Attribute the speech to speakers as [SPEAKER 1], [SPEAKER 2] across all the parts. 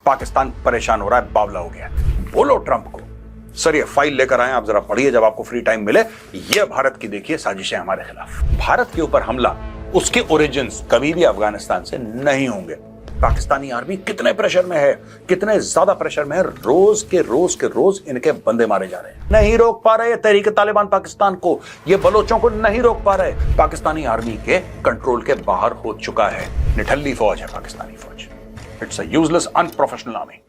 [SPEAKER 1] पाकिस्तान परेशान हो रहा है, बावला हो गया है। बोलो ट्रंप को, सर ये फाइल लेकर आए, आप जरा पढ़िए जब आपको फ्री टाइम मिले। ये भारत की देखिए साजिशें हमारे खिलाफ। भारत के ऊपर हमला, उसके ओरिजिन्स कभी भी अफगानिस्तान से नहीं होंगे। पाकिस्तानी आर्मी कितने प्रेशर में है, कितने ज्यादा प्रेशर में है, रोज के रोज इनके बंदे मारे जा रहे हैं। नहीं रोक पा रहे तहरीक तालिबान पाकिस्तान को, ये बलोचों को नहीं रोक पा रहे। पाकिस्तानी आर्मी के कंट्रोल के बाहर हो चुका है। निठल्ली फौज है पाकिस्तानी फौज। It's a useless unprofessional army.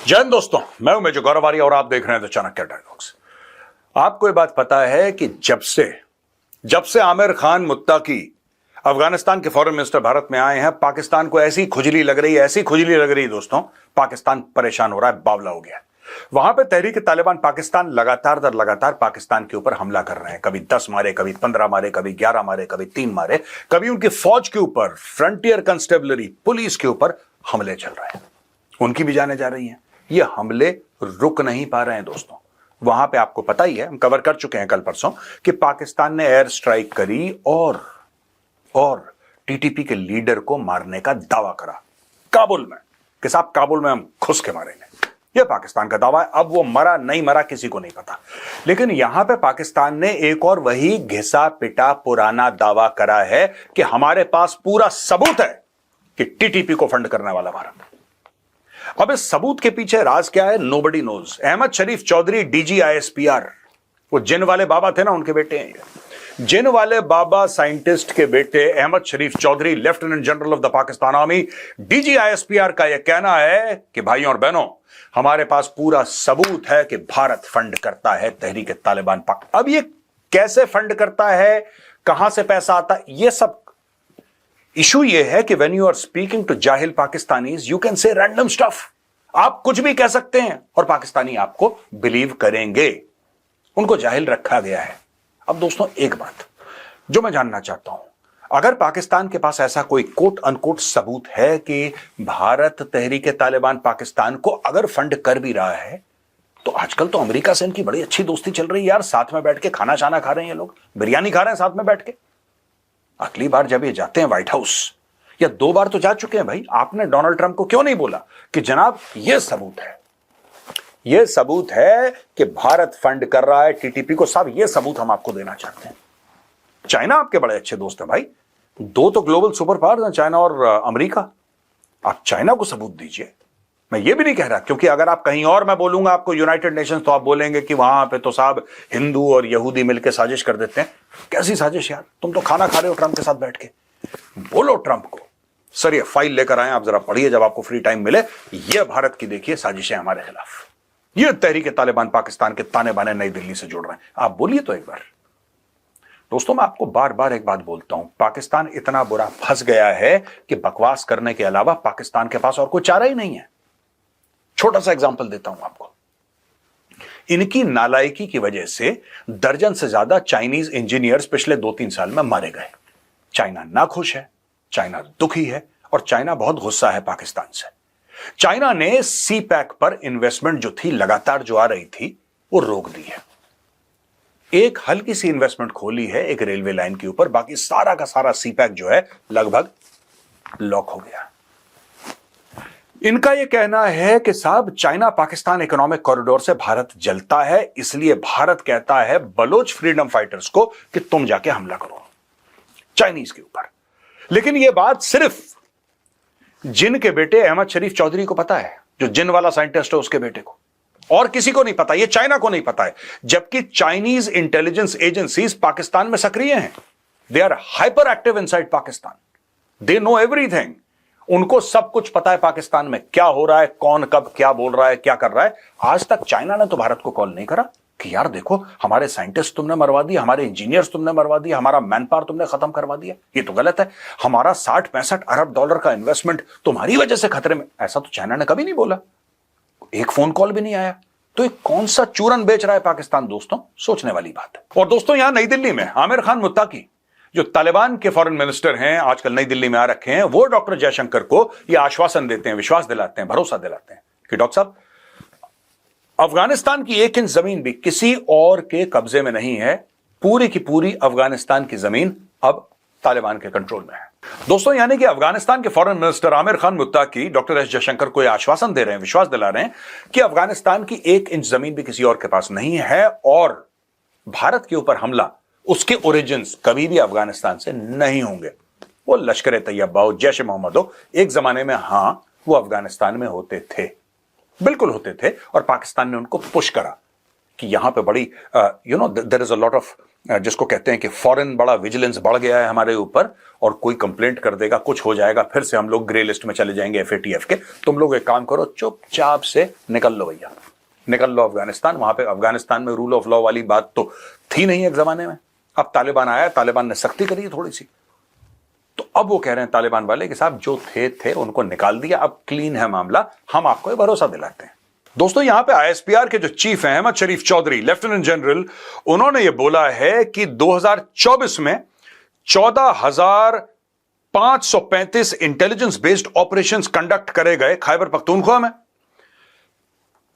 [SPEAKER 1] जय हिंद दोस्तों, मैं हूं मेजर गौरव आर्य और आप देख रहे हैं द चाणक्य डायलॉग्स। आपको ये बात पता है कि जब से आमिर खान मुत्ताकी अफगानिस्तान के फॉरेन मिनिस्टर भारत में आए हैं, पाकिस्तान को ऐसी खुजली लग रही है दोस्तों, पाकिस्तान परेशान हो रहा है, बावला हो गया है। वहां पे तहरीक तालिबान पाकिस्तान लगातार दर लगातार पाकिस्तान के ऊपर हमला कर रहे हैं। कभी 10 मारे, कभी 15 मारे, कभी 11 मारे, कभी 3 मारे, कभी उनकी फौज के ऊपर, फ्रंटियर कंस्टेबलरी पुलिस के ऊपर हमले चल रहे हैं। उनकी भी जाने जा रही हैं। ये हमले रुक नहीं पा रहे हैं दोस्तों। वहां पे आपको पता ही है, हम कवर कर चुके हैं कल परसों, कि पाकिस्तान ने एयर स्ट्राइक करी और टीटीपी के लीडर को मारने का दावा करा काबुल में, कि साहब काबुल में हम घुस के मारेंगे। यह पाकिस्तान का दावा है। अब वो मरा नहीं मरा किसी को नहीं पता, लेकिन यहां पे पाकिस्तान ने एक और वही घिसा पिटा पुराना दावा करा है कि हमारे पास पूरा सबूत है कि टीटीपी को फंड करने वाला भारत। अब इस सबूत के पीछे राज क्या है, nobody knows. Ahmad Sharif Chaudhary DG ISPR, वो जिन वाले बाबा थे ना, उनके बेटे हैं। जिन वाले बाबा साइंटिस्ट के बेटे Ahmad Sharif Chaudhry, lieutenant general of the Pakistan army, DG ISPR का यह कहना है कि भाइयों और बहनों, हमारे पास पूरा सबूत है कि भारत फंड करता है तहरीक तालिबान पाक। अब ये कैसे फंड करता है, कहां से पैसा आता है, ये सब इशू ये है कि when you are speaking to जाहिल Pakistanis, you can say random stuff. आप कुछ भी कह सकते हैं और पाकिस्तानी आपको बिलीव करेंगे। उनको जाहिल रखा गया है। अब दोस्तों एक बात जो मैं जानना चाहता हूं, अगर पाकिस्तान के पास ऐसा कोई कोट अनकोट सबूत है कि भारत तहरीक तालिबान पाकिस्तान को अगर फंड कर भी रहा है, तो आजकल तो अमेरिका से इनकी बड़ी अच्छी दोस्ती चल रही है यार। साथ में बैठ के खाना शाना खा रहे हैं ये लोग, बिरयानी खा रहे हैं साथ में बैठ के। अगली बार जब ये जाते हैं व्हाइट हाउस, या 2 बार तो जा चुके हैं भाई, आपने डोनाल्ड ट्रंप को क्यों नहीं बोला कि जनाब ये सबूत है कि भारत फंड कर रहा है टीटीपी को। साहब ये सबूत हम आपको देना चाहते हैं। चाइना आपके बड़े अच्छे दोस्त हैं भाई, 2 तो ग्लोबल सुपर पावर्स हैं, चाइना और अमेरिका। आप चाइना को सबूत दीजिए। मैं ये भी नहीं कह रहा, क्योंकि अगर आप कहीं और मैं बोलूंगा आपको यूनाइटेड नेशंस, तो आप बोलेंगे कि वहां पे तो साहब हिंदू और यहूदी मिलकर साजिश कर देते हैं। कैसी साजिश यार, तुम तो खाना खा रहे हो ट्रंप के साथ बैठ के। बोलो ट्रंप को, सर ये फाइल लेकर आए, आप जरा पढ़िए जब आपको फ्री टाइम मिले। ये भारत की देखिए साजिशें हमारे खिलाफ। ये तहरीक तालिबान पाकिस्तान के ताने बाने नई दिल्ली से जोड़ रहे हैं। आप बोलिए तो एक बार। दोस्तों मैं आपको बार बार एक बात बोलता हूं, पाकिस्तान इतना बुरा फंस गया है कि बकवास करने के अलावा पाकिस्तान के पास और कोई चारा ही नहीं है। छोटा सा एग्जांपल देता हूं आपको। इनकी नालायकी की वजह से दर्जन से ज्यादा चाइनीज इंजीनियर्स पिछले 2-3 साल में मारे गए। चाइना नाखुश है, चाइना दुखी है और चाइना बहुत गुस्सा है पाकिस्तान से। चाइना ने सी पैक पर इन्वेस्टमेंट जो थी, लगातार जो आ रही थी, वो रोक दी है। एक हल्की सी इन्वेस्टमेंट खोली है एक रेलवे लाइन के ऊपर, बाकी सारा का सारा सी पैक जो है लगभग लॉक हो गया। इनका यह कहना है कि साहब चाइना पाकिस्तान इकोनॉमिक कॉरिडोर से भारत जलता है, इसलिए भारत कहता है बलोच फ्रीडम फाइटर्स को कि तुम जाके हमला करो चाइनीज के ऊपर। लेकिन यह बात सिर्फ जिन के बेटे अहमद शरीफ चौधरी को पता है, जो जिन वाला साइंटिस्ट है उसके बेटे को, और किसी को नहीं पता। यह चाइना को नहीं पता है, जबकि चाइनीज इंटेलिजेंस एजेंसीज पाकिस्तान में सक्रिय हैं। They are hyperactive inside Pakistan, they know everything. उनको सब कुछ पता है पाकिस्तान में क्या हो रहा है, कौन कब क्या बोल रहा है, क्या कर रहा है। आज तक चाइना ने तो भारत को कॉल नहीं करा कि यार देखो हमारे साइंटिस्ट तुमने मरवा दिया, हमारे इंजीनियर्स तुमने मरवा दिया, हमारा मैन पावर तुमने खत्म करवा दिया, ये तो गलत है। हमारा 60-65 अरब डॉलर का इन्वेस्टमेंट तुम्हारी वजह से खतरे में, ऐसा तो चाइना ने कभी नहीं बोला। एक फोन कॉल भी नहीं आया। तो ये कौन सा चूरन बेच रहा है पाकिस्तान दोस्तों, सोचने वाली बात है। और दोस्तों यहां नई दिल्ली में आमिर खान मुत्ताकी जो तालिबान के फॉरेन मिनिस्टर हैं, आजकल नई दिल्ली में आ रखे हैं, वो डॉक्टर जयशंकर को यह आश्वासन देते हैं, विश्वास दिलाते हैं, भरोसा दिलाते हैं कि डॉक्टर साहब, अफगानिस्तान की 1 इंच जमीन भी किसी और के कब्जे में नहीं है, पूरी की पूरी अफगानिस्तान की जमीन अब तालिबान के कंट्रोल में है। दोस्तों, यानी कि अफगानिस्तान के foreign minister Aamir Khan मुत्ताकी doctor S Jaishankar को यह आश्वासन दे रहे हैं, विश्वास दिला रहे हैं कि अफगानिस्तान की 1 इंच जमीन भी किसी और के पास नहीं है और भारत के ऊपर हमला, उसके ओरिजिन्स कभी भी अफगानिस्तान से नहीं होंगे। वो लश्कर तैयबा हो, जैश ए मोहम्मद हो, एक जमाने में हां वो अफगानिस्तान में होते थे, बिल्कुल होते थे, और पाकिस्तान ने उनको पुश करा कि यहां पे बड़ी there is a lot of, जिसको कहते हैं कि फॉरेन बड़ा विजिलेंस बढ़ गया है हमारे ऊपर, और कोई कंप्लेंट कर देगा, कुछ हो जाएगा, फिर से हम लोग ग्रे लिस्ट में चले जाएंगे FATF के। तुम लोग एक काम करो, चुपचाप से निकल लो भैया, निकल लो अफगानिस्तान। वहां पे अफगानिस्तान में रूल ऑफ लॉ वाली बात तो थी नहीं एक जमाने में। अब तालिबान आया, तालिबान ने सख्ती करी थोड़ी सी, तो अब वो कह रहे हैं तालिबान वाले कि साहब जो थे उनको निकाल दिया, अब क्लीन है मामला, हम आपको भरोसा दिलाते हैं। दोस्तों, यहां पे ISPR के जो चीफ हैं अहमद शरीफ चौधरी, लेफ्टिनेंट जनरल, उन्होंने यह बोला है कि 2024 में 14,535 इंटेलिजेंस बेस्ड ऑपरेशंस कंडक्ट करे गए खैबर पख्तूनख्वा में।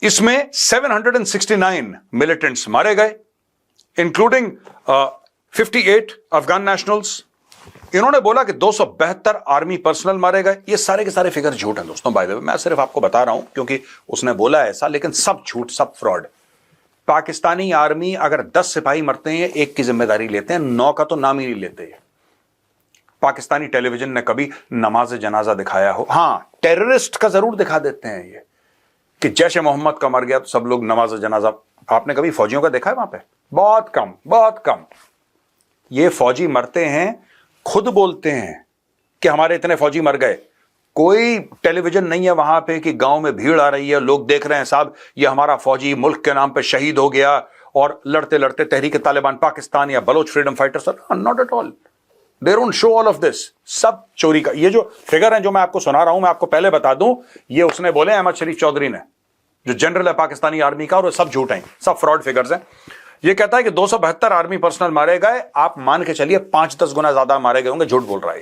[SPEAKER 1] इसमें 769 मिलिटेंट्स मारे गए, इंक्लूडिंग 58 अफगान नेशनल्स। इन्होंने बोला कि 272 आर्मी पर्सनल मारे गए। ये सारे के सारे फिगर झूठ हैं दोस्तों, बाय द वे, मैं सिर्फ आपको बता रहा हूं क्योंकि उसने बोला ऐसा, लेकिन सब झूठ, सब फ्रॉड। पाकिस्तानी आर्मी अगर 10 सिपाही मरते हैं, 1 की जिम्मेदारी लेते हैं, 9 का तो नाम ही नहीं लेते। पाकिस्तानी टेलीविजन ने कभी नमाज जनाजा दिखाया हो? हां, टेररिस्ट का जरूर दिखा देते हैं ये कि जैश ए मोहम्मद का मर गया तो सब लोग नमाज जनाजा। आपने कभी फौजियों का देखा है वहां पे? बहुत कम, बहुत कम। ये फौजी मरते हैं, खुद बोलते हैं कि हमारे इतने फौजी मर गए। कोई टेलीविजन नहीं है वहां पे कि गांव में भीड़ आ रही है, लोग देख रहे हैं साहब ये हमारा फौजी मुल्क के नाम पे शहीद हो गया और लड़ते लड़ते तहरीक तालिबान पाकिस्तान या Baloch freedom fighters, not at all. They don't show all of this, सब चोरी का। ये जो फिगर है जो मैं आपको सुना रहा हूं, मैं आपको पहले बता दूं, ये उसने बोले अहमद शरीफ चौधरी ने, जो जनरल है पाकिस्तानी आर्मी का, और वो सब झूठ हैं, सब फ्रॉड फिगर्स हैं। ये कहता है कि 272 आर्मी पर्सनल मारे गए, आप मान के चलिए 5-10 गुना ज्यादा मारे गए होंगे, झूठ बोल रहा है।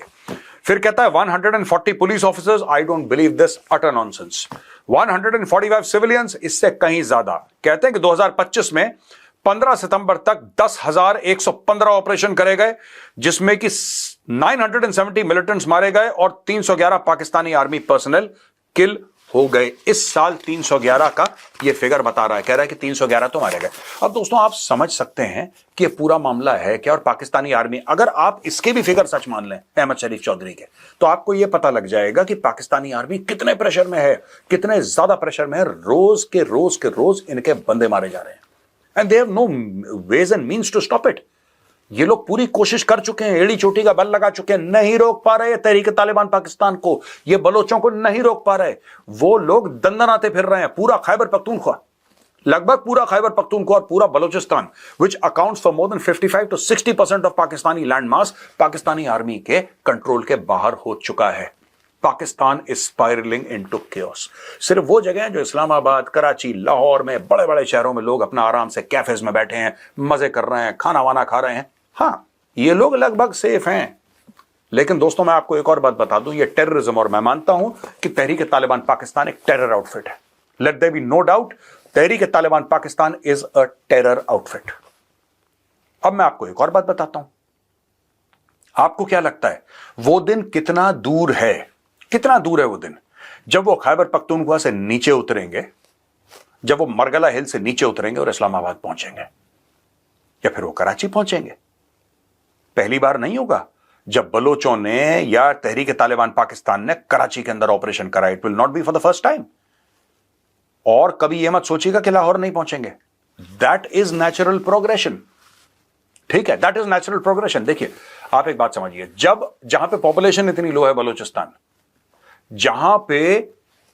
[SPEAKER 1] फिर कहता है 140 police officers, I don't believe this, utter nonsense. 145 civilians, इससे कहीं ज्यादा। कहते हैं कि 2025 में 15 सितंबर तक 10,115 ऑपरेशन करे गए, जिसमें कि 970 मिलिटेंट्स मारे गए और 311 पाकिस्तानी आर्मी पर्सनल किल हो गए। इस साल 311 का ये फिगर बता रहा है, कह रहा है कि 311 तो मारे गए। अब दोस्तों, आप समझ सकते हैं कि ये पूरा मामला है क्या। और पाकिस्तानी आर्मी, अगर आप इसके भी फिगर सच मान लें अहमद शरीफ चौधरी के, तो आपको यह पता लग जाएगा कि पाकिस्तानी आर्मी कितने प्रेशर में है, कितने ज्यादा प्रेशर में है। रोज के रोज इनके बंदे मारे जा रहे हैं, and they have no ways and means to stop it. ये लोग पूरी कोशिश कर चुके हैं, एड़ी चोटी का बल लगा चुके हैं, नहीं रोक पा रहे तहरीक तालिबान पाकिस्तान को, ये बलोचों को नहीं रोक पा रहे। वो लोग दंदनाते फिर रहे हैं, पूरा खैबर पख्तूनख्वा, लगभग पूरा खैबर पख्तूनख्वा और पूरा Balochistan, which accounts for more than 55 to 60% of Pakistani land mass, Pakistani army के कंट्रोल के बाहर हो चुका है। Pakistan is spiralling into chaos. सिर्फ वो जगह है जो इस्लामाबाद, कराची, लाहौर में, बड़े बड़े शहरों में लोग अपना आराम से कैफेज में बैठे हैं, मजे कर रहे हैं, खाना वाना खा रहे हैं, हाँ, ये लोग लगभग सेफ हैं। लेकिन दोस्तों, मैं आपको एक और बात बता दूं, ये टेररिज्म, और मैं मानता हूं कि तहरीक तालिबान पाकिस्तान एक टेरर आउटफिट है। Let there be no doubt, Tehrik Taliban Pakistan is a terror outfit. अब मैं आपको एक और बात बताता हूं। आपको क्या लगता है वो दिन कितना दूर है? कितना दूर है वो दिन जब वो खैबर पख्तूनख्वा से नीचे उतरेंगे, जब वो मरगला हिल से नीचे उतरेंगे और इस्लामाबाद पहुंचेंगे, या फिर वो कराची पहुंचेंगे? पहली बार नहीं होगा जब बलोचों ने या तहरीक तालिबान पाकिस्तान ने कराची के अंदर ऑपरेशन करा। It will not be for the first time. और कभी यह मत सोचिएगा कि लाहौर नहीं पहुंचेंगे। दैट इज नेचुरल प्रोग्रेशन, ठीक है, दैट इज नेचुरल प्रोग्रेशन। देखिए, आप एक बात समझिए, जहां पे पॉपुलेशन इतनी लो है, बलोचिस्तान, जहां पे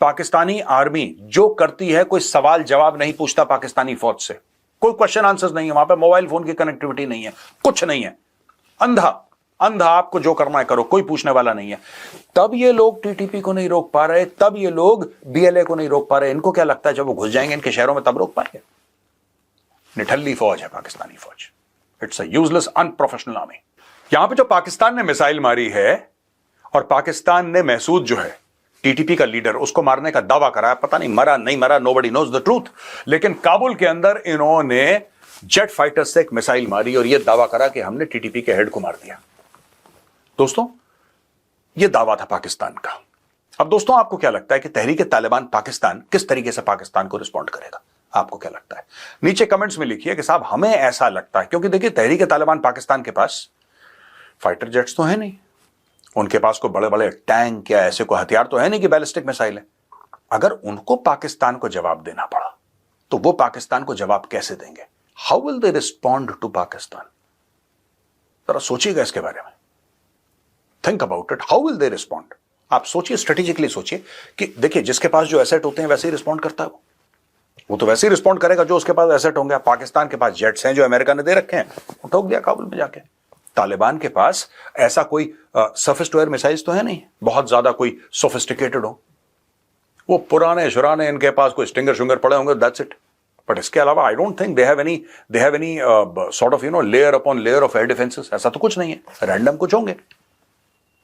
[SPEAKER 1] पाकिस्तानी आर्मी जो करती है, कोई सवाल जवाब नहीं पूछता पाकिस्तानी फौज से, कोई क्वेश्चन आंसर्स नहीं है, वहां पे मोबाइल फोन की कनेक्टिविटी नहीं है, कुछ नहीं है, अंधा अंधा, आपको जो करना है करो, कोई पूछने वाला नहीं है। तब ये लोग टीटीपी को नहीं रोक पा रहे, तब ये लोग बीएलए को नहीं रोक पा रहे। इनको क्या लगता है जब वो घुस जाएंगे इनके शहरों में तब रोक पाएंगे? निठल्ली फौज है पाकिस्तानी फौज। It's a useless, unprofessional army. यहां पे जो पाकिस्तान ने मिसाइल मारी है और पाकिस्तान ने महसूद जो है टीटीपी का लीडर उसको मारने का दावा करा है, पता नहीं मरा नहीं मरा, नोबडी नोज द ट्रूथ, लेकिन काबुल के अंदर इन्होंने जेट फाइटर से एक मिसाइल मारी और यह दावा करा कि हमने टीटीपी के हेड को मार दिया। दोस्तों यह दावा था पाकिस्तान का। अब दोस्तों आपको क्या लगता है कि तहरीक तालिबान पाकिस्तान किस तरीके से पाकिस्तान को रिस्पॉन्ड करेगा? आपको क्या लगता है? नीचे कमेंट्स में लिखिए कि साहब हमें ऐसा लगता है, क्योंकि देखिए तहरीक तालिबान पाकिस्तान के पास फाइटर जेट्स तो है नहीं, उनके पास कोई बड़े बड़े टैंक या ऐसे कोई हथियार तो है नहीं कि बैलिस्टिक मिसाइल है। अगर उनको पाकिस्तान को जवाब देना पड़ा तो वो पाकिस्तान को जवाब कैसे देंगे? How will they respond to Pakistan? जरा सोचिएगा इसके बारे में, think about it, how will they respond? आप सोचिए, स्ट्रेटेजिकली सोचिए कि देखिए जिसके पास जो एसेट होते हैं वैसे ही रिस्पॉन्ड करता है वो तो वैसे ही रिस्पॉन्ड करेगा जो उसके पास एसेट होंगे। पाकिस्तान के पास जेट्स हैं जो अमेरिका ने दे रखे हैं, वो ठोक दिया काबुल में जाके। तालिबान के पास ऐसा कोई सरफेस टू एयर मिसाइल्स तो है नहीं, बहुत ज्यादा कोई सोफिस्टिकेटेड हो, वो पुराने शुराने इनके पास कोई स्टिंगर शुंगर पड़े होंगे, दैट्स इट। बट इसके अलावा I don't think they have any sort of layer upon layer of air defences, ऐसा तो कुछ नहीं है, रैंडम कुछ होंगे।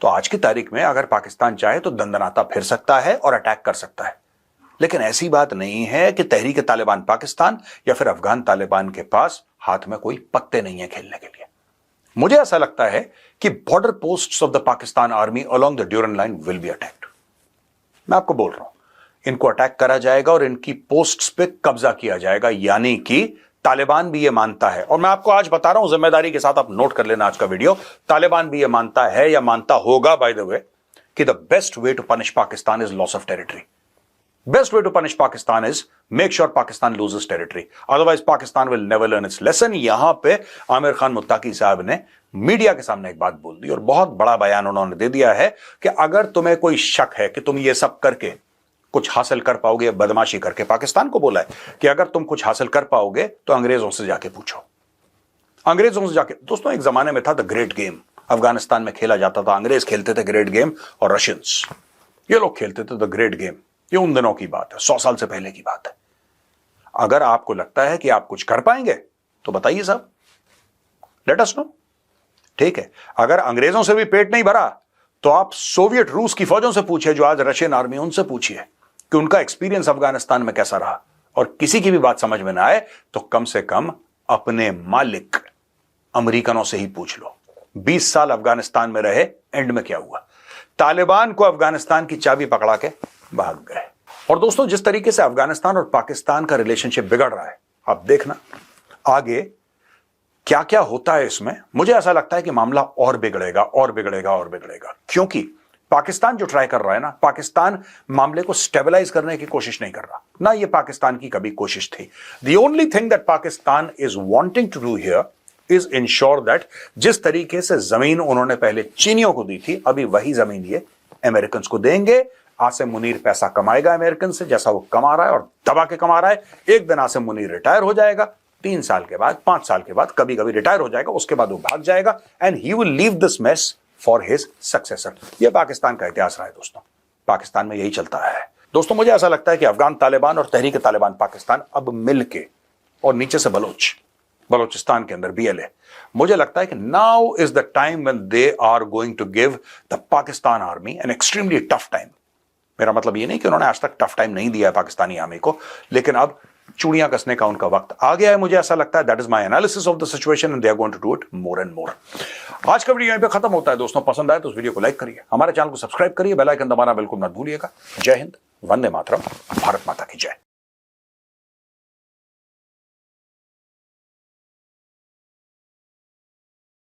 [SPEAKER 1] तो आज की तारीख में अगर पाकिस्तान चाहे तो दंदनाता फिर सकता है और अटैक कर सकता है, लेकिन ऐसी बात नहीं है कि तहरीक तालिबान पाकिस्तान या फिर अफगान तालिबान के पास हाथ में कोई पत्ते नहीं है खेलने के लिए। मुझे ऐसा लगता है कि border posts of the Pakistan army along the Durand line will be attacked. मैं आपको बोल रहा हूं, इनको अटैक करा जाएगा और इनकी पोस्ट्स पे कब्जा किया जाएगा, यानी कि तालिबान भी यह मानता है, और मैं आपको आज बता रहा हूं जिम्मेदारी के साथ, आप नोट कर लेना आज का वीडियो, तालिबान भी यह मानता है या मानता होगा बाय द वे कि the best way to punish Pakistan is loss of territory. Best way to punish Pakistan is make sure Pakistan loses territory. Otherwise, Pakistan will never learn its lesson. यहां पे आमिर खान मुत्ताकी साहब ने मीडिया के सामने एक बात बोल दी और बहुत बड़ा बयान उन्होंने दे दिया है कि अगर तुम्हें कोई शक है कि तुम ये सब करके कुछ हासिल कर पाओगे, या बदमाशी करके, पाकिस्तान को बोला है कि अगर तुम कुछ हासिल कर पाओगे तो अंग्रेजों से जाके पूछो, अंग्रेजों से जाके। दोस्तों एक जमाने में था द ग्रेट गेम, अफगानिस्तान में खेला जाता था, अंग्रेज खेलते थे ग्रेट गेम और रशियंस, ये लोग खेलते थे द ग्रेट गेम। ये उन दिनों की बात है, 100 साल से पहले की बात है। अगर आपको लगता है कि आप कुछ कर पाएंगे तो बताइए साहब, लेट अस नो, ठीक है। अगर अंग्रेजों से भी पेट नहीं भरा तो आप सोवियत रूस की फौजों से पूछिए जो आज रशियन आर्मी, उनसे पूछिए कि उनका एक्सपीरियंस अफगानिस्तान में कैसा रहा। और किसी की भी बात समझ में ना आए तो कम से कम अपने मालिक अमेरिकनों से ही पूछ लो, 20 साल अफगानिस्तान में रहे, एंड में क्या हुआ? तालिबान को अफगानिस्तान की चाबी पकड़ा के भाग गए। और दोस्तों जिस तरीके से अफगानिस्तान और पाकिस्तान का रिलेशनशिप बिगड़ रहा है, आप देखना आगे क्या क्या होता है इसमें। मुझे ऐसा लगता है कि मामला और बिगड़ेगा और बिगड़ेगा और बिगड़ेगा, क्योंकि पाकिस्तान जो ट्राई कर रहा है ना, पाकिस्तान मामले को स्टेबलाइज करने की कोशिश नहीं कर रहा ना, ये पाकिस्तान की कभी कोशिश थी। The only thing that Pakistan is wanting to do here is ensure that जिस तरीके से जमीन उन्होंने पहले चीनियों को दी थी, अभी वही जमीन ये अमेरिकन को देंगे। आसिम मुनीर पैसा कमाएगा अमेरिकन से, जैसा वो कमा रहा है और दबा के कमा रहा है। एक दिन आसिम मुनीर रिटायर हो जाएगा, 3 साल के बाद, 5 साल के बाद, कभी कभी रिटायर हो जाएगा, उसके बाद वो भाग जाएगा and he will leave this mess for his successor. ये पाकिस्तान का इतिहास रहा है दोस्तों, पाकिस्तान में यही चलता है। दोस्तों मुझे ऐसा लगता है कि अफगान तालिबान और तहरीक तालिबान पाकिस्तान अब मिलके, और नीचे से बलोचिस्तान के अंदर BLA, मुझे लगता है कि now is the time when they are going to give the Pakistan army an extremely tough time. मेरा मतलब ये नहीं कि उन्होंने आज तक टफ टाइम नहीं दिया है पाकिस्तानी आर्मी को, लेकिन अब चूड़ियां कसने का उनका वक्त आ गया है, मुझे ऐसा लगता है। That is my analysis of the situation and they are going to do it more and more. आज का वीडियो यहीं पे खत्म होता है दोस्तों। पसंद आए तो उस वीडियो को लाइक करिए, हमारे चैनल को सब्सक्राइब करिए, बेल आइकन दबाना बिल्कुल मत भूलिएगा। जय हिंद, वंदे मातरम, भारत माता।